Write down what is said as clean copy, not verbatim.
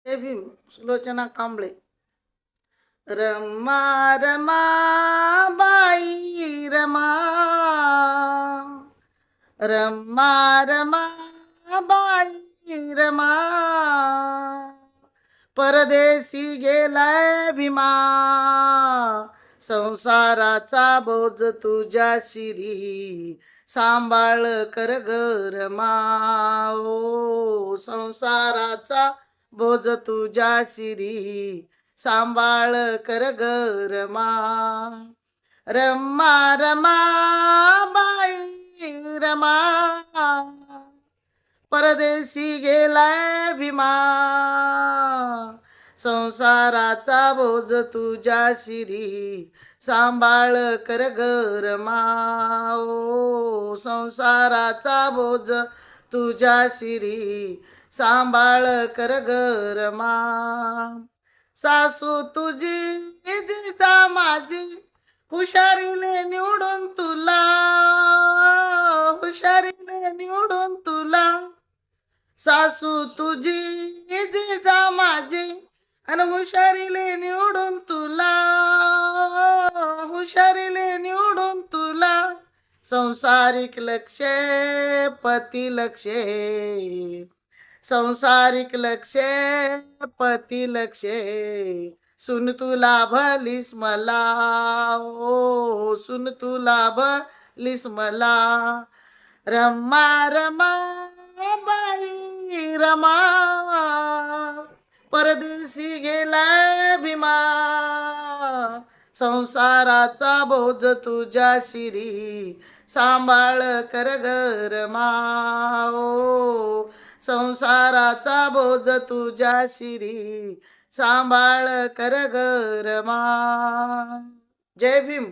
जय भीम. सुलोचना कांबळे. रमा रमा बाई रमा, रमा रमा बाई रमा, परदेशी गेलाय भीमा, संसाराचा बोज तुझ्या शिरी, सांभाळ कर ग रमा. ओ संसाराचा बोज तुझ्या शिरी, सांभाळ कर ग रमा. रमा रमा बाई रमा, परदेशी गेलाय भीमा, संसाराचा बोज तुझ्या शिरी, सांभाळ कर ग रमा. ओ संसाराचा बोज तुझ्या शिरी, सांभाळ कर ग रमा. सासू तुझी जिजा माझी, हुशारीने निवडून तुला, हुशारीने निवडून तुला. सासू तुझी जिजा माझी, आणि हुशारीले निवडून तुला, हुशारीले निवडून तुला. संसारिक लक्षे पती लक्षे, संसारिक लक्षे पती लक्षे, सुन तुला भलीस मला. ओ सुन तुला भलीस मला. रमा रमा बाई रमा, परदेशी गेलाय भीमा, संसाराचा बोज तुझ्या शिरी, सांभाळ कर ग रमा. ओ संसाराचा बोज तुझ्या शिरी, सांभाळ कर ग रमा. जय भीम.